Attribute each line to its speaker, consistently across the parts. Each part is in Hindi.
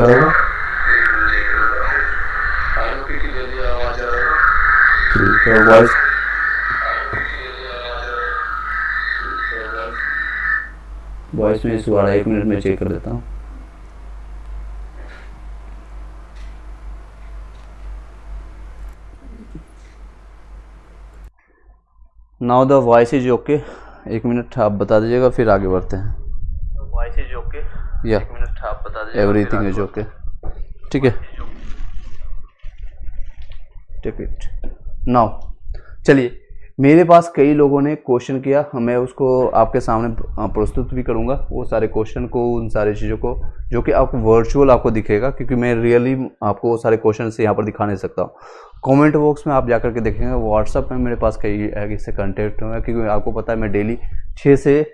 Speaker 1: ठीक है, वॉइस में इशू आ रहा है, 1 मिनट में चेक कर देता हूँ। Now the voice is okay. 1 minute आप बता दीजिएगा, फिर आगे बढ़ते हैं।
Speaker 2: वॉइस इज ओके
Speaker 1: या
Speaker 2: 1 मिनट आप बता दीजिए।
Speaker 1: Everything is okay. ठीक है, टेक इट नाउ। चलिए, मेरे पास कई लोगों ने क्वेश्चन किया, मैं उसको आपके सामने प्रस्तुत भी करूंगा, वो सारे क्वेश्चन को, उन सारी चीज़ों को जो कि आपको वर्चुअल आपको दिखेगा, क्योंकि मैं रियली आपको वो सारे क्वेश्चन से यहाँ पर दिखा नहीं सकता हूँ। कमेंट बॉक्स में आप जाकर के देखेंगे, व्हाट्सअप में मेरे पास कई इससे कॉन्टेक्ट हुआ, क्योंकि आपको पता है मैं डेली 6 से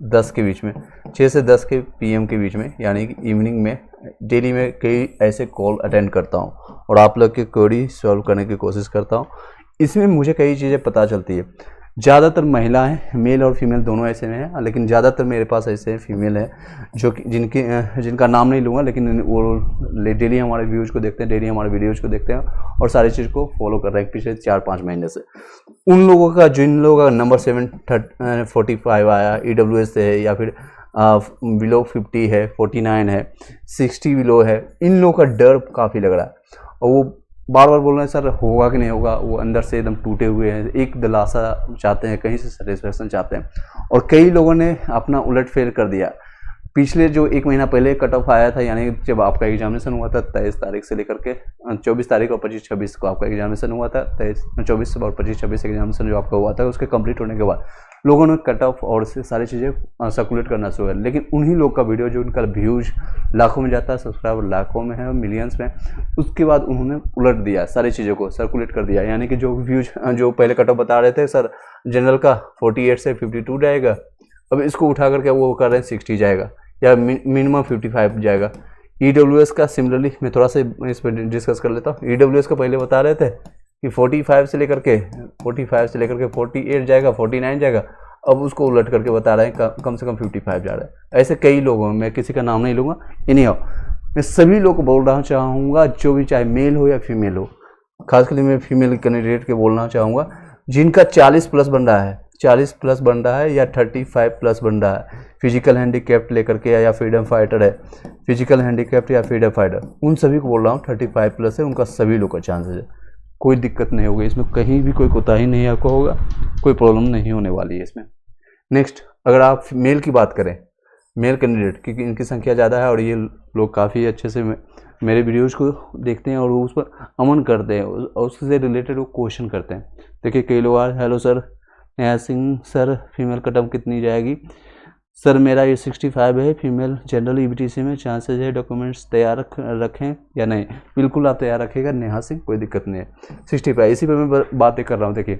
Speaker 1: 10 के बीच में, 6 से 10 के PM के बीच में, यानी कि इवनिंग में डेली में कई ऐसे कॉल अटेंड करता हूँ और आप लोग की क्वेरी सॉल्व करने की कोशिश करता हूँ। इसमें मुझे कई चीज़ें पता चलती है। ज़्यादातर महिलाएं, मेल और फीमेल दोनों ऐसे में हैं, लेकिन ज़्यादातर मेरे पास ऐसे फीमेल हैं जो कि जिनका नाम नहीं लूँगा, लेकिन वो डेली हमारे व्यूज़ को देखते हैं, डेली हमारे वीडियोज़ को देखते हैं और सारी चीज़ को फॉलो कर रहे हैं पिछले 4-5 महीने से। उन लोगों का, जिन लोगों का नंबर 745 आया EWS से है, या फिर बिलो 50 है, 49 है, 60 बिलो है, इन लोगों का डर काफ़ी लग रहा है और वो बार बार बोल रहे हैं सर होगा कि नहीं होगा। वो अंदर से एकदम टूटे हुए हैं, एक दिलासा चाहते हैं, कहीं से सेटिस्फेक्शन चाहते हैं, और कई लोगों ने अपना उलटफेर कर दिया। पिछले जो 1 महीना पहले कट ऑफ आया था, यानी जब आपका एग्जामिनेशन हुआ था 23 तारीख से लेकर के 24 तारीख और 25-26 को आपका एग्जामिनेशन हुआ था, 24 और 25-26 एग्जामिनेशन जो आपका हुआ था, उसके कंप्लीट होने के बाद लोगों ने कट ऑफ और से सारी चीज़ें सर्कुलेट करना शुरू कर, लेकिन उन्हीं लोग का वीडियो जो उनका व्यूज लाखों में जाता है, सब्सक्राइबर लाखों में है, मिलियंस में, उसके बाद उन्होंने उलट दिया, सारी चीज़ों को सर्कुलेट कर दिया। यानी कि जो व्यूज जो पहले कट ऑफ बता रहे थे सर जनरल का 48 से 52 जाएगा, अब इसको उठा करके वो कर रहे हैं 60 जाएगा या मिनिमम 55 जाएगा। EWS का सिमिलरली मैं थोड़ा सा इस पर डिस्कस कर लेता हूँ। EWS का पहले बता रहे थे कि 45 से लेकर के 48 जाएगा, 49 जाएगा, अब उसको उलट करके बता रहे हैं कम से कम 55 जा रहा है। ऐसे कई लोग हैं, मैं किसी का नाम नहीं लूँगा। इन्हीं मैं सभी लोग को बोलना चाहूँगा, जो भी चाहे मेल हो या फीमेल हो, खासकर मैं फीमेल कैंडिडेट के बोलना चाहूँगा जिनका 40 प्लस बन रहा है, 40 प्लस बन रहा है या 35 प्लस बन रहा है, फिजिकल हैंडीकैप्ट लेकर के या फ्रीडम फाइटर है, फिजिकल हैंडीकैप्ट या फ्रीडम फाइटर, उन सभी को बोल रहा हूँ 35 प्लस है, उनका सभी लोग का चांसेस है। कोई दिक्कत नहीं होगी इसमें, कहीं भी कोई कोताही नहीं आपको होगा, कोई प्रॉब्लम नहीं होने वाली है इसमें। नेक्स्ट, अगर आप मेल की बात करें, मेल कैंडिडेट, क्योंकि इनकी संख्या ज़्यादा है और ये लोग काफ़ी अच्छे से मेरे वीडियोज़ को देखते हैं और उस पर अमन करते हैं और उससे रिलेटेड वो क्वेश्चन करते हैं। देखिए कई लोग आज, hello sir Neha Singh sir, female cutoff कितनी जाएगी सर, मेरा ये 65 है, फीमेल जनरल EBTC में चांसेस है, डॉक्यूमेंट्स तैयार रखें या नहीं? बिल्कुल आप तैयार रखिएगा नेहा सिंह, कोई दिक्कत नहीं है। 65, इसी पर मैं बातें कर रहा हूँ। देखिए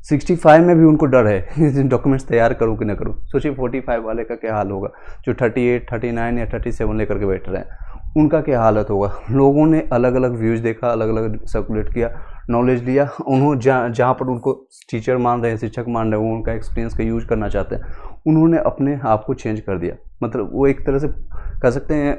Speaker 1: 65 में भी उनको डर है डॉक्यूमेंट्स तैयार करूँ कि ना करूँ। सोचिए 45 वाले का क्या हाल होगा, जो 38, 39 या 37 लेकर के बैठ रहे हैं, उनका क्या हालत होगा। लोगों ने अलग अलग व्यूज़ देखा, अलग अलग सर्कुलेट किया, नॉलेज लिया, उन्होंने जहाँ पर उनको टीचर मान रहे हैं, शिक्षक मान रहे हैं, वो उनका एक्सपीरियंस का यूज करना चाहते हैं, उन्होंने अपने आप को चेंज कर दिया। मतलब वो एक तरह से कह सकते हैं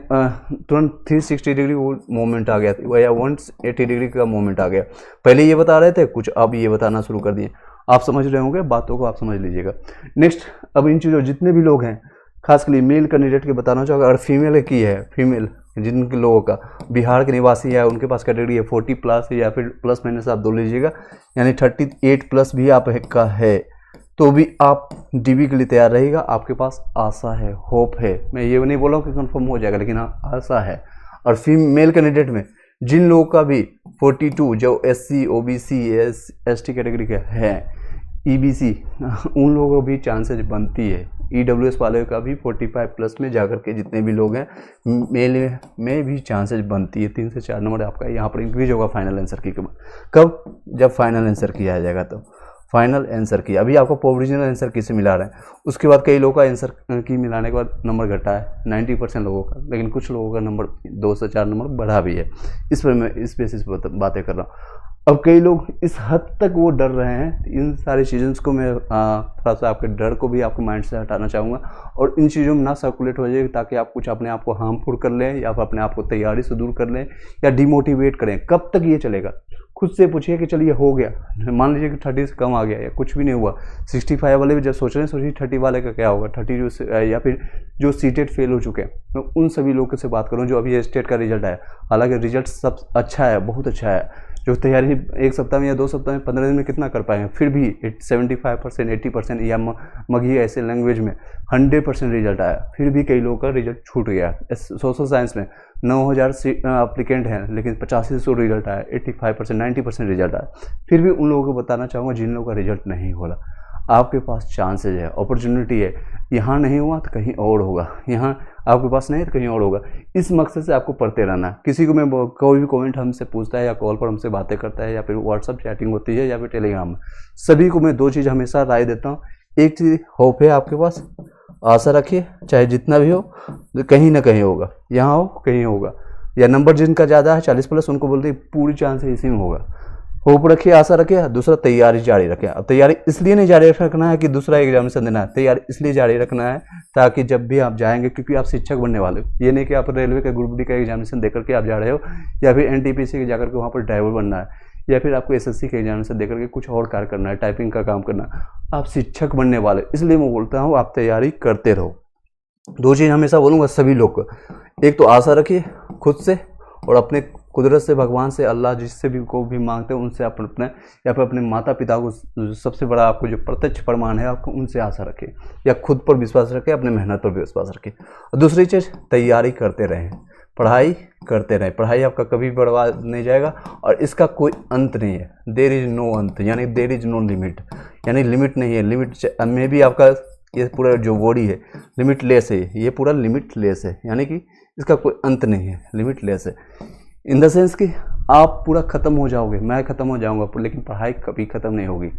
Speaker 1: तुरंत 360 डिग्री वो मोमेंट आ गया या 180 डिग्री का मोमेंट आ गया। पहले ये बता रहे थे कुछ, अब ये बताना शुरू कर दिए। आप समझ रहे होंगे बातों को, आप समझ लीजिएगा। नेक्स्ट, अब इन चीज़ों जितने भी लोग हैं, खासकर मेल कैंडिडेट के बताना चाहूँगा, अगर फीमेल की है, फीमेल जिनके लोगों का बिहार के निवासी है, उनके पास कैटेगरी है 40 प्लस या फिर प्लस माइनस आप दो लीजिएगा, यानी 38 प्लस भी आप का है, तो भी आप DB के लिए तैयार रहेगा। आपके पास आशा है, होप है। मैं ये नहीं बोल रहा हूँ कि कंफर्म हो जाएगा, लेकिन आशा है। और फीमेल कैंडिडेट में जिन लोगों का भी 42 जो SC OBC ST कैटेगरी के है, EBC, उन लोगों को भी चांसेस बनती है। EWS वाले का भी 45 प्लस में जाकर के जितने भी लोग हैं, मेल में भी चांसेस बनती है। 3 से 4 नंबर आपका यहाँ पर इंक्रीज होगा फाइनल आंसर की। कब? जब फाइनल आंसर किया जाएगा, तो फाइनल आंसर की अभी आपको प्रोविजनल आंसर की से मिला रहे हैं, उसके बाद कई लोगों का आंसर की मिलाने के बाद नंबर घटा है 90% लोगों का, लेकिन कुछ लोगों का नंबर 2 से 4 नंबर बढ़ा भी है। इस पर मैं इस बेसिस पर बातें कर रहा हूँ। अब कई लोग इस हद तक वो डर रहे हैं। इन सारी चीज़ों को मैं थोड़ा सा आपके डर को भी आपके माइंड से हटाना चाहूँगा और इन चीज़ों में ना सर्कुलेट हो जाए, ताकि आप कुछ अपने आप को हार्मफुल कर लें या अपने आप को तैयारी से दूर कर लें या डिमोटिवेट करें। कब तक ये चलेगा? खुद से पूछिए कि चलिए हो गया, मान लीजिए कि 30 से कम आ गया या कुछ भी नहीं हुआ, 65 वाले भी जब सोच रहे हैं, सोचिए 30 वाले का क्या होगा, 30 जो या फिर जो सीटेड फेल हो चुके हैं। मैं उन सभी लोगों से बात करूँ जो अभी स्टेट का रिजल्ट आया, हालांकि रिजल्ट सब अच्छा है, बहुत अच्छा है, जो तैयारी 1 सप्ताह में या 2 सप्ताह में 15 दिन में कितना कर पाएंगे, फिर भी 75% 80% या मगही ऐसे लैंग्वेज में 100% रिजल्ट आया, फिर भी कई लोगों का रिजल्ट छूट गया। सोशल साइंस में 9000 अप्लीकेंट हैं, लेकिन 8500 रिजल्ट आया, 85% 90% रिजल्ट आया। फिर भी उन लोगों को बताना चाहूँगा जिन लोगों का रिजल्ट नहीं हो रहा, आपके पास चांसेज है, अपॉर्चुनिटी है। यहाँ नहीं हुआ तो कहीं और होगा, यहाँ आपके पास नहीं तो कहीं और होगा। इस मकसद से आपको पढ़ते रहना है। किसी को मैं कोई भी कमेंट हमसे पूछता है या कॉल पर हमसे बातें करता है या फिर व्हाट्सअप चैटिंग होती है या फिर टेलीग्राम में, सभी को मैं 2 चीज़ हमेशा राय देता हूँ। एक चीज़, होप है आपके पास, आशा रखिए, चाहे जितना भी हो कहीं ना कहीं होगा, यहाँ हो कहीं होगा, या नंबर जिनका ज़्यादा है 40+ उनको बोलते हैं पूरी चांस है इसी में होगा। होप रखिए, आशा रखिए। दूसरा, तैयारी जारी रखें। अब तैयारी इसलिए नहीं जारी रखना है कि दूसरा एग्जामिनेशन देना है, तैयारी इसलिए जारी रखना है ताकि जब भी आप जाएंगे, क्योंकि आप शिक्षक बनने वाले हो, ये नहीं कि आप रेलवे का ग्रुप डी का एग्जामिनेशन देकर के आप जा रहे हो या फिर एनटीपीसी के जाकर के वहाँ पर ड्राइवर बनना है या फिर आपको एसएससी के एग्जामिनेशन देकर के कुछ और कार्य करना है, टाइपिंग का काम करना है। आप शिक्षक बनने वाले, इसलिए मैं बोलता हूँ आप तैयारी करते रहो। 2 चीज़ हमेशा बोलूँगा सभी लोग को, एक तो आशा रखिए खुद से और अपने कुदरत से, भगवान से, अल्लाह जिससे भी को भी मांगते हैं उनसे अपने या फिर अपने माता पिता को, सबसे बड़ा आपको जो प्रत्यक्ष प्रमाण है आपको, उनसे आशा रखें या खुद पर विश्वास रखें, अपने मेहनत पर भी विश्वास रखें। और दूसरी चीज़, तैयारी करते रहें, पढ़ाई करते रहें। पढ़ाई आपका कभी बर्बाद नहीं जाएगा और इसका कोई अंत नहीं है। देयर इज़ नो अंत, यानी देयर इज़ नो लिमिट, यानी लिमिट नहीं है। लिमिट में भी आपका ये पूरा जो बॉडी है लिमिटलेस है, ये पूरा लिमिटलेस है, यानी कि इसका कोई अंत नहीं है, लिमिटलेस है। इन द सेंस कि आप पूरा ख़त्म हो जाओगे, मैं ख़त्म हो जाऊंगा, लेकिन पढ़ाई कभी ख़त्म नहीं होगी।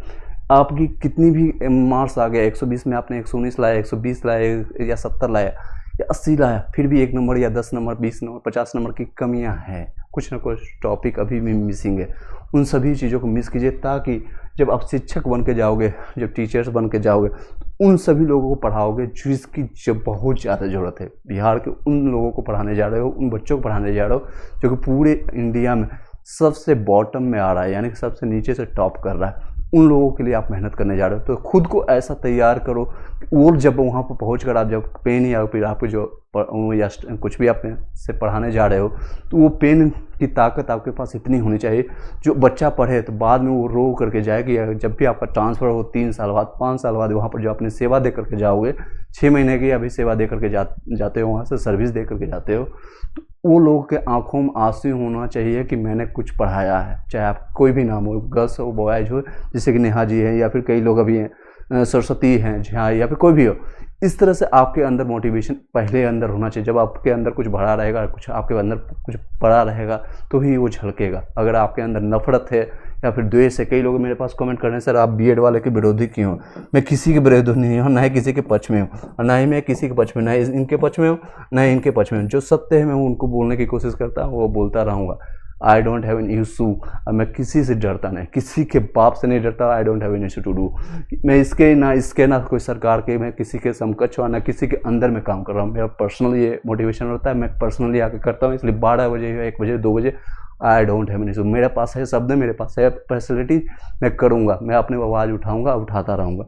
Speaker 1: आपकी कितनी भी मार्क्स आ गया, 120 में आपने 119 लाया, 120 लाया या 70 लाया या 80 लाया, फिर भी 1 नंबर या 10 नंबर 20 नंबर 50 नंबर की कमियां हैं, कुछ ना कुछ टॉपिक अभी भी मिसिंग है। उन सभी चीज़ों को मिस कीजिए ताकि जब आप शिक्षक बन के जाओगे, जब टीचर्स बन के जाओगे, उन सभी लोगों को पढ़ाओगे जिसकी जब बहुत ज़्यादा ज़रूरत है। बिहार के उन लोगों को पढ़ाने जा रहे हो, उन बच्चों को पढ़ाने जा रहे हो जो कि पूरे इंडिया में सबसे बॉटम में आ रहा है, यानी कि सबसे नीचे से टॉप कर रहा है। उन लोगों के लिए आप मेहनत करने जा रहे हो, तो खुद को ऐसा तैयार करो और जब वहाँ पर पहुँच कर आप जब पेन या फिर आप जो या कुछ भी आप से पढ़ाने जा रहे हो, तो वो पेन की ताकत आपके पास इतनी होनी चाहिए जो बच्चा पढ़े तो बाद में वो रो करके जाएगी। जब भी आपका ट्रांसफ़र हो 3 साल बाद 5 साल बाद, वहाँ पर जो अपनी सेवा दे करके जाओगे, 6 महीने की अभी सेवा दे करके जाते हो, वहाँ से सर्विस दे करके जाते हो, तो वो लोगों के आंखों में आंसू होना चाहिए कि मैंने कुछ पढ़ाया है। चाहे आप कोई भी नाम हो, गर्ल्स हो बॉयज हो, जैसे कि नेहा जी है या फिर कई लोग अभी हैं, सरस्वती हैं, झा या फिर कोई भी हो। इस तरह से आपके अंदर मोटिवेशन पहले अंदर होना चाहिए। जब आपके अंदर कुछ भरा रहेगा, कुछ आपके अंदर कुछ पड़ा रहेगा तो ही वो झलकेगा। अगर आपके अंदर नफरत है या फिर द्वेष है, कई लोग मेरे पास कमेंट कर रहे हैं सर आप बीएड वाले के विरोधी क्यों हो? मैं किसी के विरोधी नहीं हूँ, ना ही किसी के पक्ष में हूँ और ना ही मैं किसी के पक्ष में, ना ही इनके पक्ष में हूँ ना ही इनके पक्ष में हूँ। जो सत्य है मैं उनको बोलने की कोशिश करता हूँ, वो बोलता रहूँगा। आई डोंट हैव एन इशू, मैं किसी से डरता नहीं, किसी के बाप से नहीं डरता। I don't have an issue to do, मैं इसके ना कोई सरकार के, मैं किसी के समकक्ष ना किसी के अंदर में काम कर रहा हूँ। मेरा पर्सनल ये मोटिवेशन होता है, मैं पर्सनली आके करता हूँ, इसलिए 12 बजे या 1 बजे 2 बजे आई डोंट हैव एन इशू। मेरे पास है शब्द, मेरे पास है फैसिलिटी, मैं करूँगा, मैं अपनी आवाज़ उठाऊँगा, उठाता रहूँगा।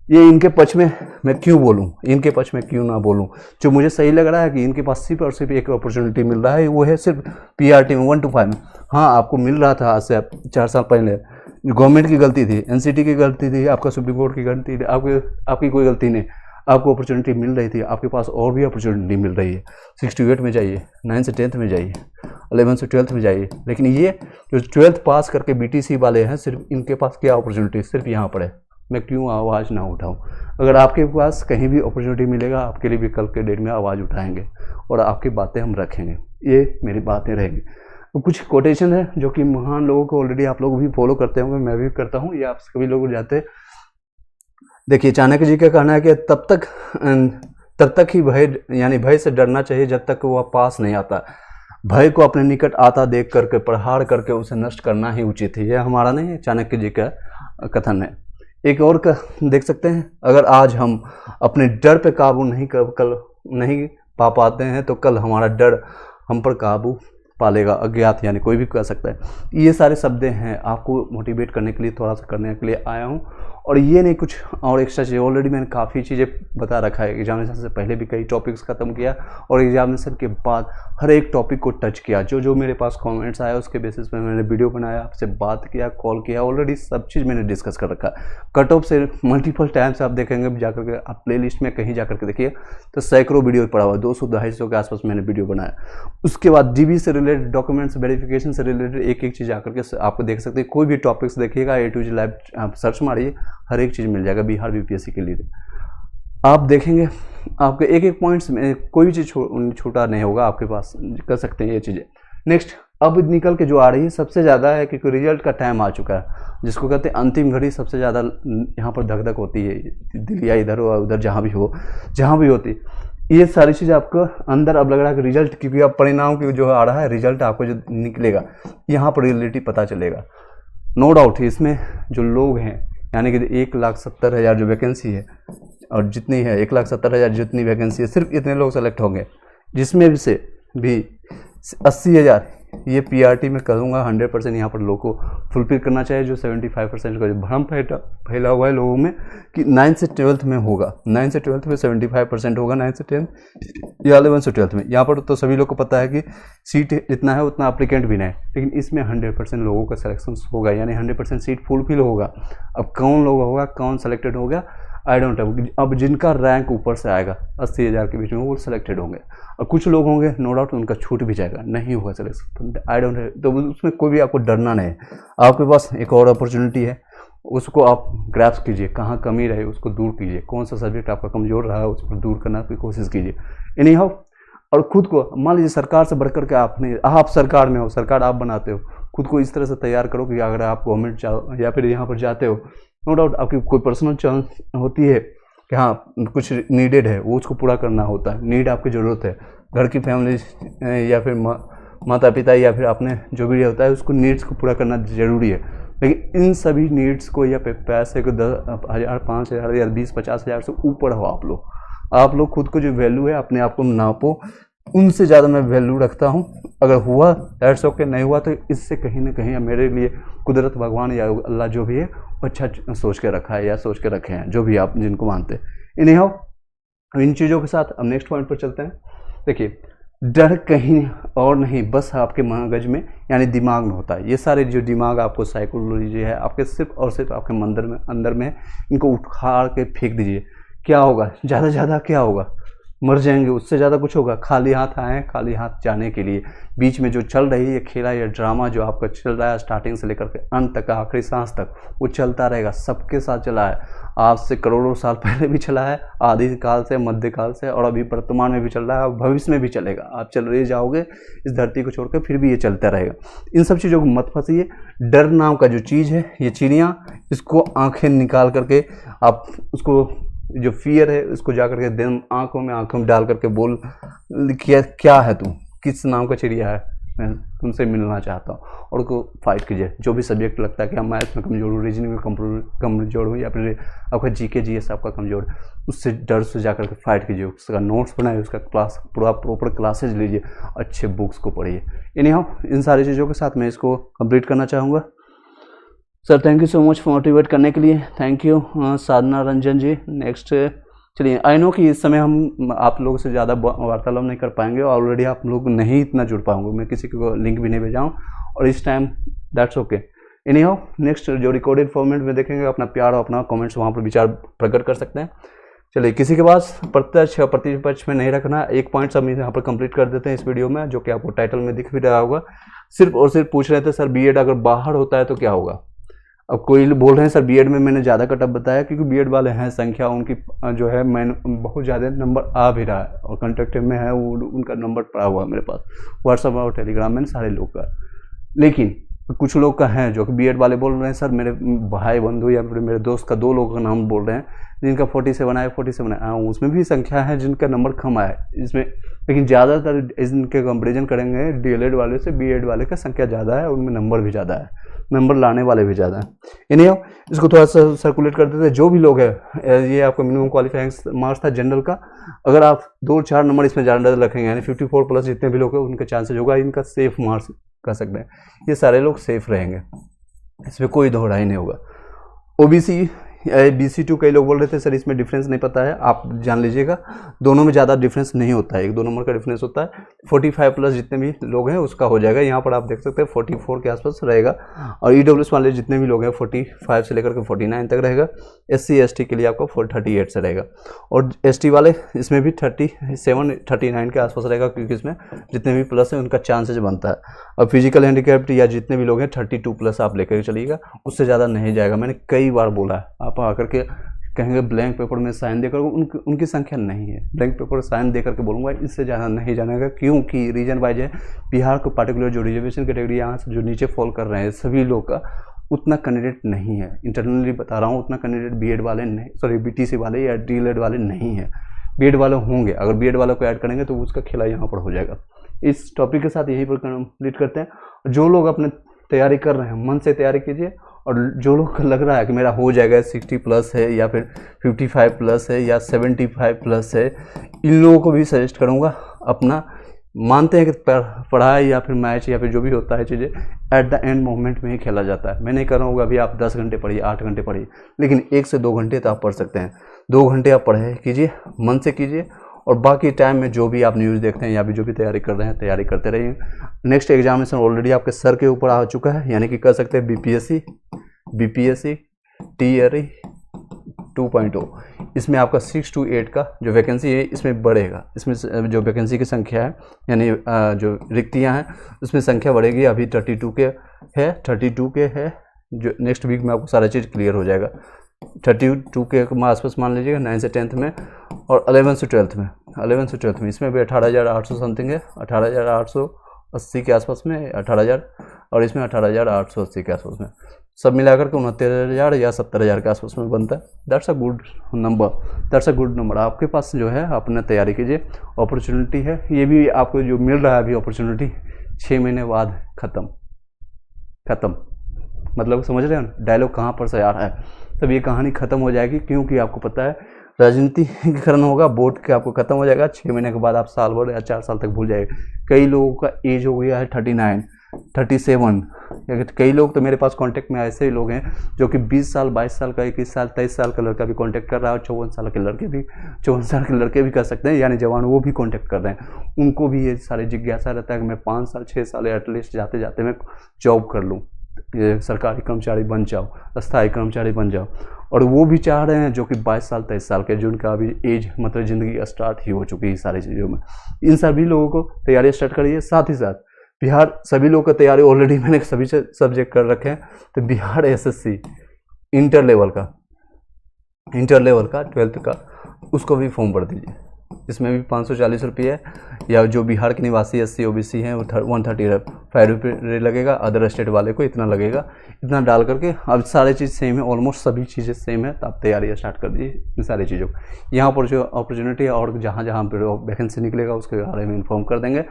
Speaker 1: ये इनके पक्ष में मैं क्यों बोलूं, इनके पक्ष में क्यों ना बोलूं? जो मुझे सही लग रहा है कि इनके पास सिर्फ और सिर्फ एक अपॉर्चुनिटी मिल रहा है, वो है सिर्फ पीआरटी में 1 to 5 में। हाँ, आपको मिल रहा था आज से 4 साल पहले, गवर्नमेंट की गलती थी, एनसीटी की गलती थी, आपका सुप्रीम कोर्ट की गलती थी, आपकी कोई गलती नहीं। आपको अपॉर्चुनिटी मिल रही थी, आपके पास और भी अपॉर्चुनिटी मिल रही है। 6 to 8 में जाइए, 9 से 10th में जाइए, 11 से 12th में जाइए। लेकिन ये जो 12th पास करके बीटीसी वाले हैं, सिर्फ इनके पास क्या अपॉर्चुनिटी सिर्फ यहाँ पर है। मैं क्यों आवाज़ ना उठाऊं? अगर आपके पास कहीं भी अपॉर्चुनिटी मिलेगा, आपके लिए भी कल के डेट में आवाज़ उठाएंगे और आपकी बातें हम रखेंगे। ये मेरी बातें रहेंगी। तो कुछ कोटेशन है जो कि महान लोगों को ऑलरेडी आप लोग भी फॉलो करते होंगे, मैं भी करता हूँ, ये आप सभी लोग जाते। देखिए, चाणक्य जी का कहना है कि तब तक ही भय, यानी भय से डरना चाहिए जब तक वो पास नहीं आता। भय को अपने निकट आता देख करके प्रहार करके उसे नष्ट करना ही उचित है। यह हमारा नहीं है, चाणक्य जी का कथन है। एक और देख सकते हैं, अगर आज हम अपने डर पे काबू कल नहीं पा पाते हैं तो कल हमारा डर हम पर काबू पालेगा। अज्ञात यानी कोई भी कह सकता है। ये सारे शब्द हैं आपको मोटिवेट करने के लिए, थोड़ा सा करने के लिए आया हूँ। और ये नहीं कुछ और एक्स्ट्रा चीज़, ऑलरेडी मैंने काफ़ी चीज़ें बता रखा है। एग्जामिनेशन से पहले भी कई टॉपिक्स ख़त्म किया और एग्जामिनेशन के बाद हर एक टॉपिक को टच किया। जो मेरे पास कमेंट्स आया उसके बेसिस पे मैंने वीडियो बनाया, आपसे बात किया, कॉल किया, ऑलरेडी सब चीज़ मैंने डिस्कस कर रखा है। कट ऑफ से मल्टीपल टाइम्स आप देखेंगे, जाकर के आप प्ले लिस्ट में कहीं जाकर के देखिए तो सैकड़ों वीडियो पड़ा हुआ, 200-250 के आसपास मैंने वीडियो बनाया। उसके बाद DB से रिलेटेड, डॉक्यूमेंट्स वेरिफिकेशन से रिलेटेड एक एक चीज़ आकर के आपको देख सकते हैं। कोई भी टॉपिक्स देखिएगा, A to Z लाइव आप सर्च मारिए, हर एक चीज़ मिल जाएगा बिहार BPSC के लिए। आप देखेंगे आपके एक एक पॉइंट्स में कोई भी चीज़ छूटा नहीं होगा आपके पास, कर सकते हैं ये चीज़ें। नेक्स्ट अब निकल के जो आ रही है सबसे ज़्यादा है, क्योंकि रिजल्ट का टाइम आ चुका है, जिसको कहते हैं अंतिम घड़ी। सबसे ज़्यादा यहाँ पर धक धक होती है, दिल या इधर हो उधर जहाँ भी होती। ये सारी चीज़ आपको अंदर अब लग रहा है कि रिजल्ट, क्योंकि अब परिणाम की जो आ रहा है रिजल्ट आपको जो निकलेगा यहाँ पर रियलिटी पता चलेगा। नो डाउट इसमें जो लोग हैं, यानी कि 1,70,000 जो वैकेंसी है और जितनी है 1,70,000 जितनी वैकेंसी है, सिर्फ इतने लोग सेलेक्ट होंगे, जिसमें भी से भी 80,000 ये PRT में करूँगा। 100% यहाँ पर लोगों को फुलफिल करना चाहिए। जो 75% का जो भ्रम फैला हुआ है लोगों में कि 9th से 12th में होगा, 9th से 12th में 75% होगा, 9th से 10th या 11th से 12th में। यहाँ पर तो सभी लोग को पता है कि सीट जितना है उतना अप्लीकेंट भी नहीं, लेकिन इसमें 100% लोगों का सिलेक्शन होगा, यानी 100% सीट फुलफिल होगा। अब कौन लोग होगा, कौन सेलेक्टेड होगा, आई डोंट नो। अब जिनका रैंक ऊपर से आएगा 80,000 के बीच में, वो सिलेक्टेड होंगे, और कुछ लोग होंगे नो डाउट उनका छूट भी जाएगा, नहीं होगा सिलेक्शन, आई डोंट नो। तो उसमें कोई भी आपको डरना नहीं है। आपके पास एक और अपॉर्चुनिटी है, उसको आप ग्रैप्स कीजिए, कहाँ कमी रहे उसको दूर कीजिए, कौन सा सब्जेक्ट आपका कमज़ोर रहा है उसको दूर करने की कोशिश कीजिए। एनी हाउ, और खुद को मान लीजिए सरकार से बढ़कर के आप सरकार में हो, सरकार आप बनाते हो, खुद को इस तरह से तैयार करो कि अगर आप गवर्नमेंट या फिर यहाँ पर जाते हो, नो डाउट आपकी कोई पर्सनल चांस होती है कि हाँ कुछ नीडेड है, वो उसको पूरा करना होता है। नीड आपकी ज़रूरत है, घर की फैमिली या फिर माता पिता या फिर आपने जो भी होता है उसको नीड्स को पूरा करना ज़रूरी है। लेकिन इन सभी नीड्स को या पैसे को 10,000, 5,000 या 20-50,000 से ऊपर हो आप लोग खुद को जो वैल्यू है अपने आप को नापो। उनसे ज़्यादा मैं वैल्यू रखता हूँ। अगर हुआ दैट्स ओके, नहीं हुआ तो इससे कहीं ना कहीं मेरे लिए कुदरत, भगवान या अल्लाह जो भी है अच्छा सोच के रखा है या सोच के रखे हैं, जो भी आप जिनको मानते हैं। इन्हीं हाउ इन चीज़ों के साथ अब नेक्स्ट पॉइंट पर चलते हैं। देखिए, डर कहीं और नहीं, बस आपके मगज में यानी दिमाग में होता है। ये सारे जो दिमाग आपको साइकोलॉजी है आपके सिर्फ और सिर्फ आपके अंदर में इनको उखाड़ के फेंक दीजिए। क्या होगा, ज़्यादा ज़्यादा क्या होगा, मर जाएंगे, उससे ज़्यादा कुछ होगा। खाली हाथ आए, खाली हाथ जाने के लिए। बीच में जो चल रही है खेला या ड्रामा जो आपका चल रहा है स्टार्टिंग से लेकर के अंत तक, आखिरी सांस तक, वो चलता रहेगा, सबके साथ चला है। आज से करोड़ों साल पहले भी चला है, आदि काल से, मध्यकाल से, और अभी वर्तमान में भी चल रहा है, और भविष्य में भी चलेगा। आप चल रहे जाओगे इस धरती को छोड़कर, फिर भी ये चलता रहेगा। इन सब चीज़ों को मत फंसिए। डर नाम का जो चीज़ है, ये चिड़िया, इसको आंखें निकाल करके आप उसको जो फियर है उसको जा करके दिन आंखों में डाल करके बोल क्या है तू, किस नाम का चिड़िया है, मैं तुमसे मिलना चाहता हूँ, और उसको फाइट कीजिए। जो भी सब्जेक्ट लगता है कि हम मैथ्स में कमजोर हूँ, रीजनिंग में कमजोर हूँ, या फिर आपका GK GS आपका कमजोर है, उससे डर से जा करके फाइट कीजिए। उसका नोट्स बनाइए, उसका क्लास पूरा प्रॉपर क्लासेज लीजिए, अच्छे बुक्स को पढ़िए। एनी हाउ, इन सारी चीज़ों के साथ मैं इसको कंप्लीट करना चाहूँगा। Sir thank you so much for motivate करने के लिए, thank you Sadhana Ranjan ji. Next चलिए, आई नो कि इस समय हम आप लोगों से ज़्यादा वार्तालाप नहीं कर पाएंगे, ऑलरेडी आप लोग नहीं इतना जुड़ पाएंगे, मैं किसी को लिंक भी नहीं भेजाऊँ, और इस time that's okay. Any how, next जो रिकॉर्डेड फॉर्मेट में देखेंगे, अपना प्यार और अपना कमेंट्स वहाँ पर विचार प्रकट कर सकते हैं। चलिए, किसी के पास प्रत्यक्ष प्रतिपक्ष में नहीं रखना, एक पॉइंट सब यहाँ पर कंप्लीट कर देते हैं इस वीडियो में, जो कि आपको टाइटल में दिख भी रहा होगा। सिर्फ और सिर्फ पूछ रहे थे सर B.Ed अगर बाहर होता है तो क्या होगा। अब कोई बोल रहे हैं सर B.Ed में मैंने ज़्यादा कटअप बताया, क्योंकि B.Ed वाले हैं संख्या उनकी जो है मैं बहुत ज़्यादा नंबर आ भी रहा है, और कॉन्टेक्ट में है, वो उनका नंबर पड़ा हुआ है मेरे पास, व्हाट्सअप और टेलीग्राम में सारे लोग का। लेकिन कुछ लोग का है जो कि बीएड वाले बोल रहे हैं सर मेरे भाई बंधु या फिर मेरे दोस्त का 2 लोगों का नाम बोल रहे हैं जिनका 47 आया 47 आया, उसमें भी संख्या है जिनका नंबर कम आया इसमें, लेकिन ज़्यादातर इनके कंपेरिजन करेंगे डीएलएड वाले से बीएड वाले का संख्या ज़्यादा है, उनमें नंबर भी ज़्यादा है, नंबर लाने वाले भी ज़्यादा हैं। इन्हें इसको थोड़ा सा सर्कुलेट कर देते हैं। जो भी लोग हैं, ये आपका मिनिमम क्वालिफाइंग मार्क्स था जनरल का, अगर आप 2-4 नंबर इसमें ज़्यादा रखेंगे यानी 54 प्लस जितने भी लोग हैं उनके चांसेस होगा इनका सेफ मार्क्स कर सकते हैं, ये सारे लोग सेफ रहेंगे, इसमें कोई दोहराई नहीं होगा। ओबीसी BC2 कई लोग बोल रहे थे सर इसमें डिफरेंस नहीं पता है, आप जान लीजिएगा दोनों में ज़्यादा डिफरेंस नहीं होता है, 1-2 नंबर का डिफरेंस होता है। 45 प्लस जितने भी लोग हैं उसका हो जाएगा, यहाँ पर आप देख सकते हैं 44 के आसपास रहेगा, और EWS वाले जितने भी लोग हैं 45 से लेकर के 49 तक रहेगा। SC ST के लिए आपका 38 से रहेगा, और ST वाले इसमें भी 37-39 के आसपास रहेगा, क्योंकि इसमें जितने भी प्लस है उनका चांसेज बनता है। और फिजिकल हैंडीकैप्ड या जितने भी लोग हैं 32 प्लस आप लेकर चलिएगा, उससे ज़्यादा नहीं जाएगा। मैंने कई बार बोला है, आप आकर के कहेंगे ब्लैंक पेपर में साइन देकर, उनकी संख्या नहीं है, ब्लैंक पेपर साइन देकर के बोलूँगा इससे ज़्यादा नहीं जानेगा, क्योंकि रीजन वाइज है बिहार को पार्टिकुलर जो रिजर्वेशन कैटेगरी यहाँ से जो नीचे फॉल कर रहे हैं सभी लोग का उतना कैंडिडेट नहीं है। इंटरनली बता रहा हूँ, उतना कैंडिडेट बीएड वाले नहीं, सॉरी BTC वाले या डीएलएड वाले नहीं है। बीएड वाले होंगे, अगर बीएड वालों को ऐड करेंगे तो उसका खेला यहाँ पर हो जाएगा। इस टॉपिक के साथ यहीं पर कंप्लीट करते हैं। जो लोग अपने तैयारी कर रहे हैं मन से तैयारी कीजिए, और जो लोग को लग रहा है कि मेरा हो जाएगा 60 प्लस है या फिर 55 प्लस है या 75 प्लस है, इन लोगों को भी सजेस्ट करूँगा अपना, मानते हैं कि पढ़ाई या फिर मैच या फिर जो भी होता है चीज़ें एट द एंड मोमेंट में ही खेला जाता है। मैं नहीं कर रहा हूँ अभी आप 10 घंटे पढ़िए 8 घंटे पढ़िए, लेकिन 1 से 2 घंटे तो आप पढ़ सकते हैं। 2 घंटे आप पढ़ाई कीजिए, मन से कीजिए, और बाकी टाइम में जो भी आप न्यूज़ देखते हैं या भी जो भी तैयारी कर रहे हैं तैयारी करते रहिए। नेक्स्ट एग्जामिनेशन ऑलरेडी आपके सर के ऊपर आ चुका है, यानी कि कर सकते हैं BPSC TRE 2.0। इसमें आपका 6 to 8 का जो वैकेंसी है इसमें बढ़ेगा, इसमें जो वैकेंसी की संख्या है यानी जो रिक्तियां हैं उसमें संख्या बढ़ेगी। अभी 32 के है, जो नेक्स्ट वीक में आपको सारा चीज़ क्लियर हो जाएगा। 32 के आसपास मान लीजिएगा 9 से 10th में, और 11 से 12th में इसमें भी 18,800 समथिंग है, 18,880 के आसपास में 18,000, और इसमें 18,880 के आसपास में, सब मिलाकर के 69,000 या 70,000 के आसपास में बनता है। That's a good number. आपके पास जो है अपने तैयारी कीजिए, अपॉर्चुनिटी है, ये भी आपको जो मिल रहा है अभी अपॉर्चुनिटी 6 महीने बाद खत्म, मतलब समझ रहे हैं डायलॉग कहाँ पर से आ रहा है। तब ये कहानी खत्म हो जाएगी, क्योंकि आपको पता है राजनीतिकरण होगा, बोर्ड के आपको खत्म हो जाएगा। 6 महीने के बाद आप साल भर या 4 साल तक भूल जाएंगे। कई लोगों का एज हो गया है 39, 37, कई लोग तो मेरे पास कांटेक्ट में ऐसे ही लोग हैं जो कि 20 साल 22 साल का, 21 साल 23 साल का लड़का भी कांटेक्ट कर रहा है, और 54 साल के लड़के भी कर सकते हैं, यानी जवान वो भी कांटेक्ट कर रहे हैं। उनको भी ये सारे जिज्ञासा रहता है कि मैं 5 साल 6 साल एटलीस्ट जाते जाते मैं जॉब कर लूँ, सरकारी कर्मचारी बन जाओ, स्थायी कर्मचारी बन जाओ। और वो भी चाह रहे हैं जो कि 22 साल 23 साल के, जिनका अभी एज मतलब ज़िंदगी स्टार्ट ही हो चुकी है सारी चीज़ों में। इन सभी लोगों को तैयारी स्टार्ट करिए। साथ ही साथ बिहार सभी लोग का तैयारी ऑलरेडी मैंने सभी सब्जेक्ट कर रखे हैं, तो बिहार SSC इंटर लेवल का 12th का उसको भी फॉर्म भर दीजिए। इसमें भी 540 रुपये है, या जो बिहार के निवासी SC OBC हैं वो 135 रुपये लगेगा, अदर स्टेट वाले को इतना लगेगा। इतना डाल करके अब सारी चीज़ सेम है, ऑलमोस्ट सभी चीज़ें सेम है, तो आप तैयारी स्टार्ट कर दीजिए इन सारी चीज़ों को। यहाँ पर जो अपॉर्चुनिटी है और जहाँ पर वैकेंसी निकलेगा उसके बारे में इन्फॉर्म कर देंगे।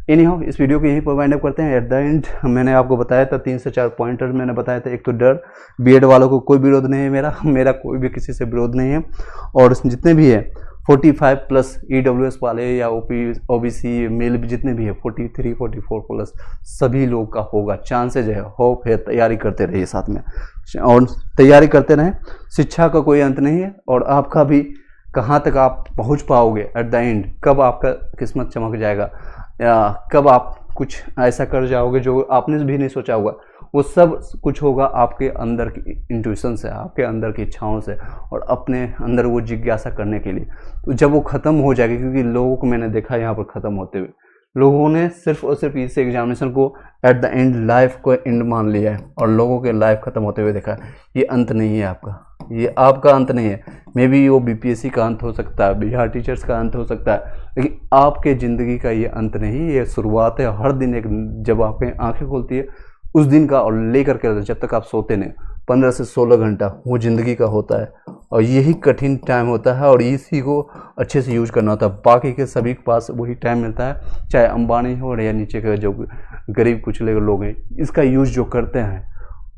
Speaker 1: एनीहाउ इस वीडियो को यहीं पर वाइंड अप करते हैं। एट द एंड मैंने आपको बताया था 3 से 4 पॉइंटर मैंने बताया था। एक तो डर, बीएड वालों को कोई विरोध नहीं है, मेरा कोई भी किसी से विरोध नहीं है, और जितने भी है 45 प्लस EWS वाले या OBC मेल जितने भी है 43 44 प्लस सभी लोग का होगा, चांसेज है, होप है। तैयारी करते रहिए साथ में, और तैयारी करते रहें। शिक्षा का कोई अंत नहीं है, और आपका भी कहाँ तक आप पहुँच पाओगे एट द एंड, कब आपका किस्मत चमक जाएगा या कब आप कुछ ऐसा कर जाओगे जो आपने भी नहीं सोचा होगा, वो सब कुछ होगा आपके अंदर की इंट्यूशन से, आपके अंदर की इच्छाओं से, और अपने अंदर वो जिज्ञासा करने के लिए। तो जब वो ख़त्म हो जाएगी, क्योंकि लोगों को मैंने देखा यहाँ पर ख़त्म होते हुए, लोगों ने सिर्फ और सिर्फ इस एग्जामिनेशन को एट द एंड लाइफ को एंड मान लिया है, और लोगों के लाइफ ख़त्म होते हुए देखा है। ये अंत नहीं है आपका, ये आपका अंत नहीं है। मे बी वो BPSC का अंत हो सकता है, बिहार टीचर्स का अंत हो सकता है, लेकिन आपके ज़िंदगी का ये अंत नहीं, ये शुरुआत है। हर दिन एक जब आपकी आंखें खुलती है उस दिन का और लेकर के जब तक आप सोते नहीं, 15 से 16 घंटा वो ज़िंदगी का होता है और यही कठिन टाइम होता है और इसी को अच्छे से यूज करना होता है। बाकी के सभी के पास वही टाइम मिलता है, चाहे अंबानी हो या नीचे के जो गरीब कुचले लोग हैं, इसका यूज जो करते हैं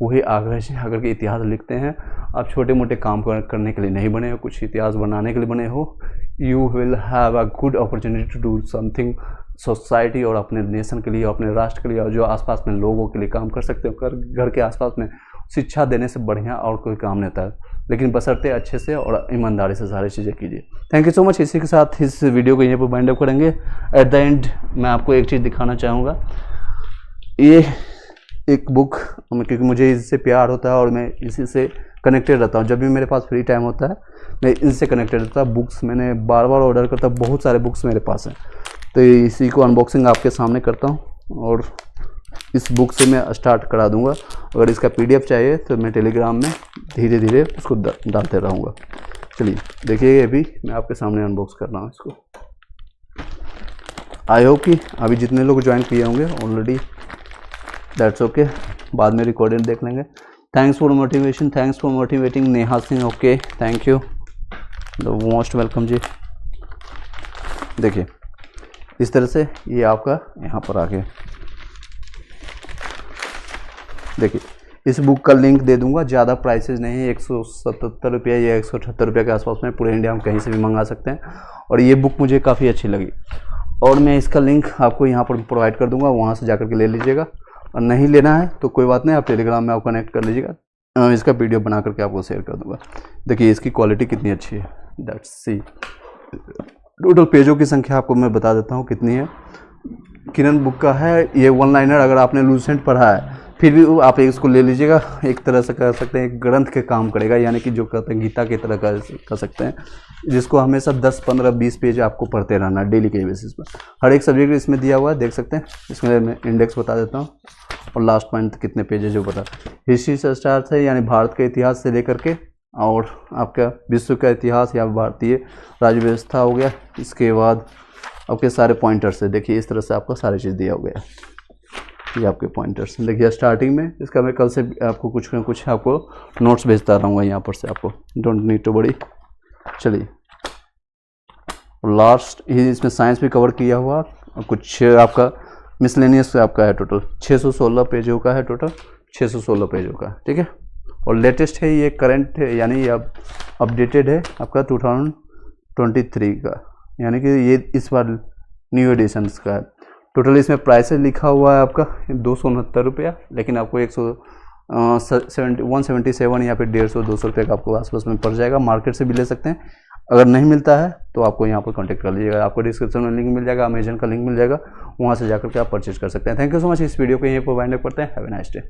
Speaker 1: वही आगे से आकर के इतिहास लिखते हैं। आप छोटे मोटे काम करने के लिए नहीं बने हो, कुछ इतिहास बनाने के लिए बने हो। You will have a good opportunity to do something society और अपने नेशन के लिए, अपने राष्ट्र के लिए और जो आसपास में लोगों के लिए काम कर सकते हो। घर के आसपास में शिक्षा देने से बढ़िया और कोई काम नहीं होता है, लेकिन बशर्ते अच्छे से और ईमानदारी से सारी चीज़ें कीजिए। Thank you so much. इसी के साथ इस वीडियो को यहीं पर वाइंड अप करेंगे। एट द एंड मैं आपको एक चीज़ दिखाना चाहूँगा, ये एक बुक, क्योंकि मुझे इससे प्यार होता है और मैं इसी से कनेक्टेड रहता हूँ। जब भी मेरे पास फ्री टाइम होता है मैं इनसे कनेक्टेड रहता हूँ। बुक्स मैंने बार बार ऑर्डर करता हूँ, बहुत सारे बुक्स मेरे पास हैं, तो इसी को अनबॉक्सिंग आपके सामने करता हूँ और इस बुक से मैं स्टार्ट करा दूंगा। अगर इसका PDF चाहिए तो मैं टेलीग्राम में धीरे धीरे उसको डालते रहूँगा। चलिए देखिए, अभी मैं आपके सामने अनबॉक्स कर रहा हूँ इसको। आई होप कि अभी जितने लोग ज्वाइन किए होंगे ऑलरेडी, दैट्स ओके, बाद में रिकॉर्डिंग देख लेंगे। Thanks for motivation, thanks for motivating Neha Singh, okay thank you, the most welcome जी। देखिए इस तरह से ये आपका यहाँ पर आ गया। देखिए इस बुक का लिंक दे दूंगा, ज़्यादा प्राइसेस नहीं है, 177 रुपये या 178 रुपये के आसपास में पूरे इंडिया में कहीं से भी मंगा सकते हैं। और ये बुक मुझे काफ़ी अच्छी लगी और मैं इसका लिंक आपको यहाँ पर प्रोवाइड कर दूंगा, वहाँ से जाकर के ले लीजिएगा। और नहीं लेना है तो कोई बात नहीं, आप टेलीग्राम में आप कनेक्ट कर लीजिएगा, इसका PDF बना करके आपको शेयर कर दूंगा। देखिए इसकी क्वालिटी कितनी अच्छी है, दैट्स सी। टोटल पेजों की संख्या आपको मैं बता देता हूँ कितनी है। किरण बुक का है ये 1 लाइनर। अगर आपने लूसेंट पढ़ा है फिर भी आप इसको ले लीजिएगा, एक तरह से कह सकते हैं एक ग्रंथ के काम करेगा, यानी कि जो कहते हैं गीता की तरह कर सकते हैं, जिसको हमेशा 10, 15, 20 पेज आपको पढ़ते रहना डेली के बेसिस पर। हर एक सब्जेक्ट इसमें दिया हुआ है, देख सकते हैं। इसमें मैं इंडेक्स बता देता हूँ और लास्ट पॉइंट कितने पेज है जो बता। हिस्ट्री से स्टार्ट है, यानी भारत के इतिहास से लेकर के और आपका विश्व का इतिहास या भारतीय राज्य व्यवस्था हो गया। इसके बाद आपके सारे पॉइंटर्स है, देखिए इस तरह से आपका सारी चीज़ दिया हो गया। ये आपके पॉइंटर्स देखिए स्टार्टिंग में। इसका मैं कल से आपको कुछ ना कुछ आपको नोट्स भेजता रहूँगा यहाँ पर से, आपको डोंट नीड टू वरी। चलिए लास्ट ही इसमें साइंस भी कवर किया हुआ, कुछ आपका मिसलेनियस आपका है। टोटल 616 पेजों का है, टोटल 616 पेजों का, ठीक है। और लेटेस्ट है ये, करंट है, यानी ये अपडेटेड है आपका 2023 का, यानी कि ये इस बार न्यू एडिशंस का है। टोटल इसमें प्राइसेस लिखा हुआ है आपका 269 रुपया, लेकिन आपको 177 या फिर 150-200 रुपये का आपको आसपास में पड़ जाएगा। मार्केट से भी ले सकते हैं, अगर नहीं मिलता है तो आपको यहाँ पर कांटेक्ट कर लीजिएगा। आपको डिस्क्रिप्शन में लिंक मिल जाएगा, अमेजन का लिंक मिल जाएगा, वहाँ से जाकर के आप परचेज कर सकते हैं। Thank you so much. इस वीडियो को यहीं पर वाइंड अप करते हैं। Have a nice day.